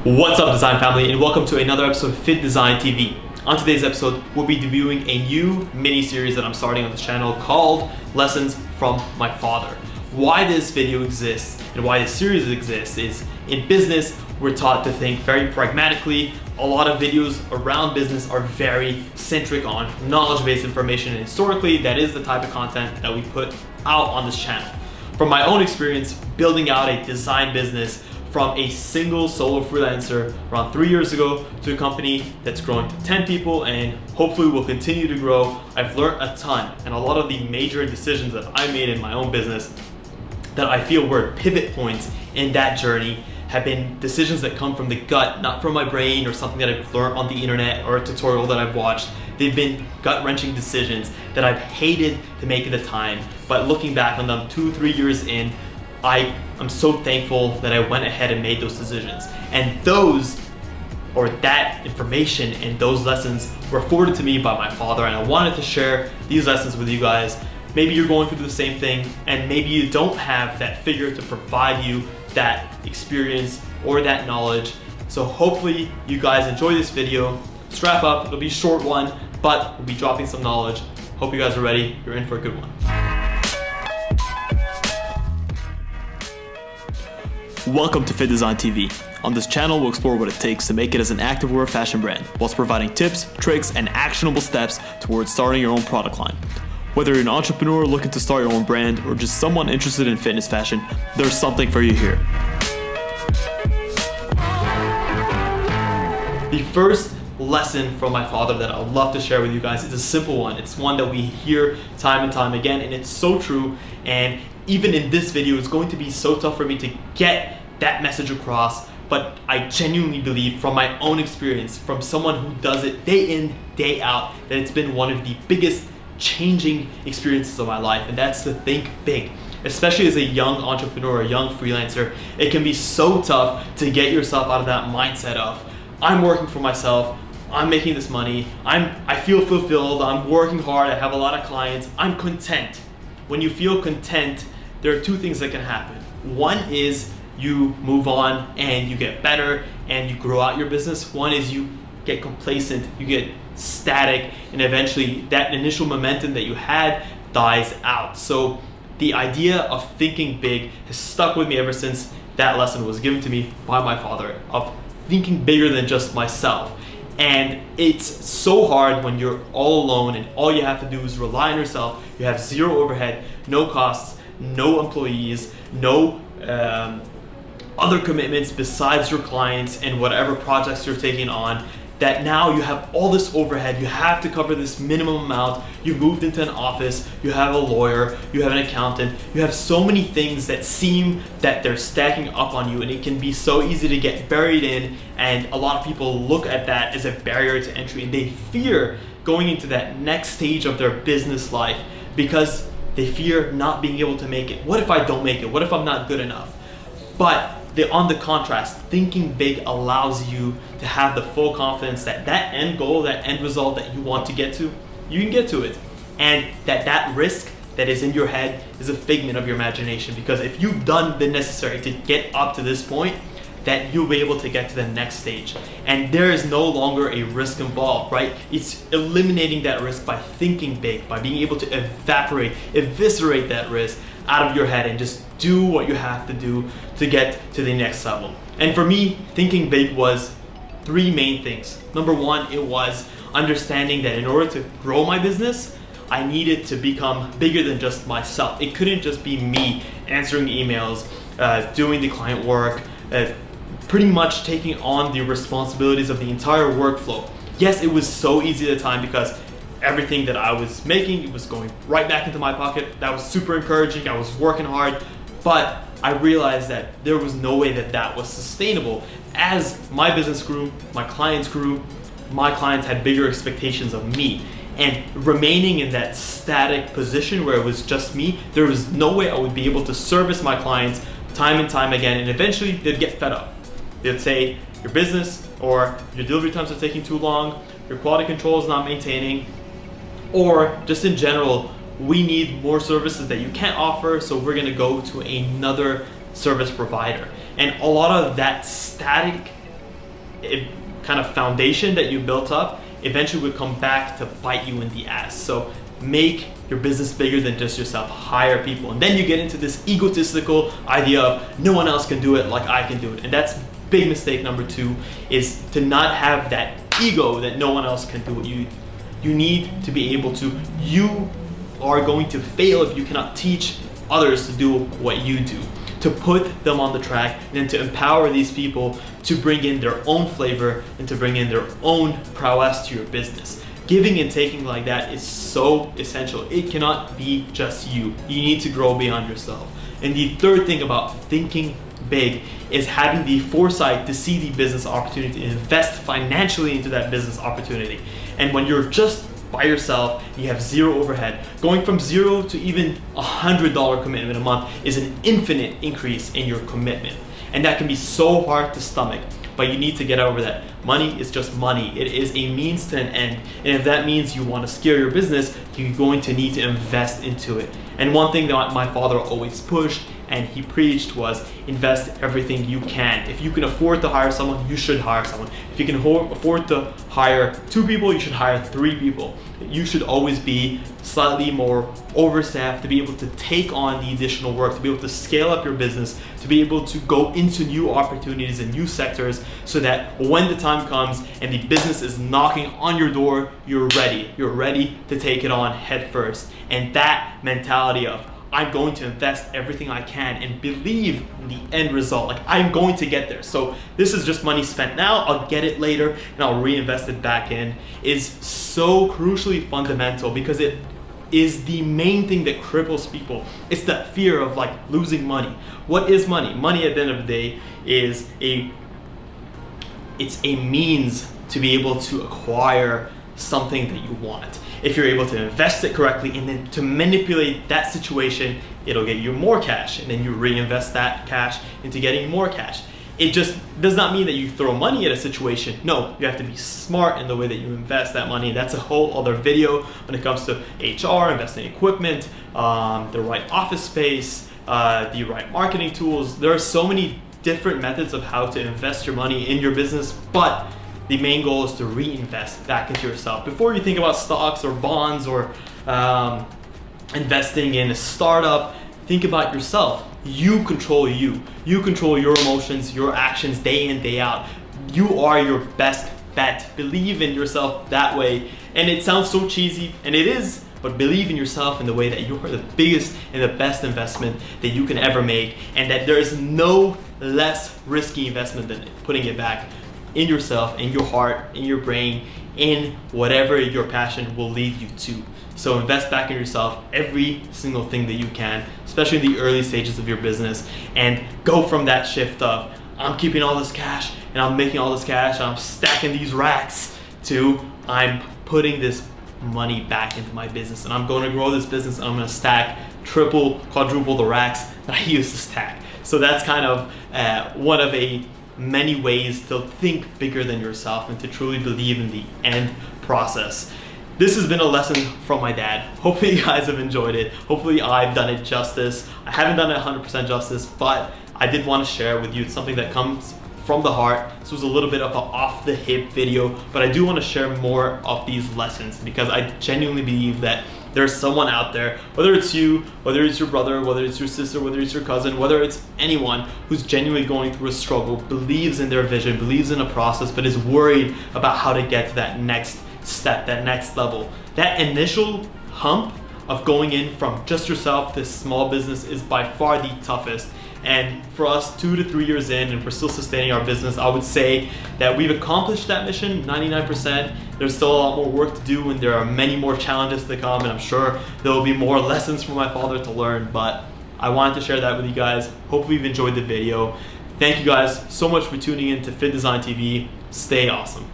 What's up, design family, and welcome to another episode of FittDesign TV. On today's episode, we'll be debuting a new mini-series that I'm starting on this channel called Lessons from My Father. Why this video exists and why this series exists is in business, we're taught to think very pragmatically. A lot of videos around business are very centric on knowledge-based information, and historically, that is the type of content that we put out on this channel. From my own experience building out a design business from a single solo freelancer around 3 years ago to a company that's growing to 10 people and hopefully will continue to grow, I've learned a ton, and a lot of the major decisions that I made in my own business that I feel were pivot points in that journey have been decisions that come from the gut, not from my brain or something that I've learned on the internet or a tutorial that I've watched. They've been gut-wrenching decisions that I've hated to make at the time, but looking back on them 2-3 years in, I'm so thankful that I went ahead and made those decisions. And that information and those lessons were afforded to me by my father, and I wanted to share these lessons with you guys. Maybe you're going through the same thing, and maybe you don't have that figure to provide you that experience or that knowledge. So hopefully you guys enjoy this video. Strap up, it'll be a short one, but we'll be dropping some knowledge. Hope you guys are ready. You're in for a good one. Welcome to FittDesign TV. On this channel, we'll explore what it takes to make it as an activewear fashion brand, whilst providing tips, tricks, and actionable steps towards starting your own product line. Whether you're an entrepreneur looking to start your own brand or just someone interested in fitness fashion, there's something for you here. The first lesson from my father that I would love to share with you guys is a simple one. It's one that we hear time and time again, and it's so true. And even in this video, it's going to be so tough for me to get that message across, but I genuinely believe from my own experience, from someone who does it day in, day out, that it's been one of the biggest changing experiences of my life, and that's to think big. Especially as a young entrepreneur, a young freelancer, it can be so tough to get yourself out of that mindset of, I'm working for myself, I'm making this money, I feel fulfilled, I'm working hard, I have a lot of clients, I'm content. When you feel content, there are two things that can happen. One is you move on and you get better and you grow out your business. One is you get complacent, you get static, and eventually that initial momentum that you had dies out. So the idea of thinking big has stuck with me ever since that lesson was given to me by my father, of thinking bigger than just myself. And it's so hard when you're all alone and all you have to do is rely on yourself. You have zero overhead, no costs, no employees, no other commitments besides your clients and whatever projects you're taking on, that now you have all this overhead, you have to cover this minimum amount, you've moved into an office, you have a lawyer, you have an accountant, you have so many things that seem that they're stacking up on you, and it can be so easy to get buried in, and a lot of people look at that as a barrier to entry, and they fear going into that next stage of their business life because they fear not being able to make it. What if I don't make it? What if I'm not good enough? But on the contrast, thinking big allows you to have the full confidence that that end goal, that end result that you want to get to, you can get to it. And that risk that is in your head is a figment of your imagination, because if you've done the necessary to get up to this point, that you'll be able to get to the next stage. And there is no longer a risk involved, right? It's eliminating that risk by thinking big, by being able to eviscerate that risk out of your head and just do what you have to do to get to the next level. And for me, thinking big was three main things. Number one, it was understanding that in order to grow my business, I needed to become bigger than just myself. It couldn't just be me answering emails, doing the client work, pretty much taking on the responsibilities of the entire workflow. Yes, it was so easy at the time because everything that I was making, it was going right back into my pocket. That was super encouraging. I was working hard, but I realized that there was no way that that was sustainable. As my business grew, my clients grew, my clients had bigger expectations of me. And remaining in that static position where it was just me, there was no way I would be able to service my clients time and time again, and eventually they'd get fed up. They'd say, your business or your delivery times are taking too long, your quality control is not maintaining, or just in general, we need more services that you can't offer, so we're gonna go to another service provider. And a lot of that static kind of foundation that you built up eventually would come back to bite you in the ass. So make your business bigger than just yourself. Hire people. And then you get into this egotistical idea of no one else can do it like I can do it. And that's big mistake number 2, is to not have that ego that no one else can do it. You need to be able to. You are going to fail if you cannot teach others to do what you do, to put them on the track, and then to empower these people to bring in their own flavor and to bring in their own prowess to your business. Giving and taking like that is so essential. It cannot be just you. You need to grow beyond yourself. And the third thing about thinking big is having the foresight to see the business opportunity and invest financially into that business opportunity. And when you're just by yourself, you have zero overhead. Going from 0 to even $100 commitment a month is an infinite increase in your commitment. And that can be so hard to stomach, but you need to get over that. Money is just money. It is a means to an end. And if that means you want to scale your business, you're going to need to invest into it. And one thing that my father always pushed and he preached was invest everything you can. If you can afford to hire someone, you should hire someone. If you can afford to hire 2 people, you should hire 3 people. You should always be slightly more overstaffed to be able to take on the additional work, to be able to scale up your business, to be able to go into new opportunities and new sectors, so that when the time comes and the business is knocking on your door, you're ready. You're ready to take it on head first. And that mentality of I'm going to invest everything I can and believe in the end result. Like, I'm going to get there. So this is just money spent now. I'll get it later and I'll reinvest it back in, is so crucially fundamental, because it is the main thing that cripples people. It's that fear of like losing money. What is money? Money at the end of the day is it's a means to be able to acquire something that you want. If you're able to invest it correctly and then to manipulate that situation, it'll get you more cash, and then you reinvest that cash into getting more cash. It just does not mean that you throw money at a situation. No, you have to be smart in the way that you invest that money. That's a whole other video when it comes to HR, investing in equipment, the right office space, the right marketing tools. There are so many different methods of how to invest your money in your business, but the main goal is to reinvest back into yourself. Before you think about stocks or bonds or investing in a startup, think about yourself. You control you. You control your emotions, your actions day in, day out. You are your best bet. Believe in yourself that way. And it sounds so cheesy, and it is, but believe in yourself in the way that you are the biggest and the best investment that you can ever make, and that there is no less risky investment than putting it back in yourself, in your heart, in your brain, in whatever your passion will lead you to. So invest back in yourself, every single thing that you can, especially in the early stages of your business, and go from that shift of I'm keeping all this cash and I'm making all this cash and I'm stacking these racks, to I'm putting this money back into my business and I'm going to grow this business and I'm going to stack triple, quadruple the racks that I used to stack. So that's kind of one of many ways to think bigger than yourself and to truly believe in the end process. This has been a lesson from my dad. Hopefully you guys have enjoyed it. Hopefully I've done it justice. I haven't done it 100% justice, but I did want to share with you. It's something that comes from the heart. This was a little bit of an off the hip video, but I do want to share more of these lessons because I genuinely believe that there's someone out there, whether it's you, whether it's your brother, whether it's your sister, whether it's your cousin, whether it's anyone who's genuinely going through a struggle, believes in their vision, believes in a process, but is worried about how to get to that next step, that next level. That initial hump of going in from just yourself to small business is by far the toughest. And for us, 2 to 3 years in, and we're still sustaining our business, I would say that we've accomplished that mission 99%. There's still a lot more work to do, and there are many more challenges to come, and I'm sure there will be more lessons from my father to learn, but I wanted to share that with you guys. Hopefully you've enjoyed the video. Thank you guys so much for tuning in to FittDesign TV. Stay awesome.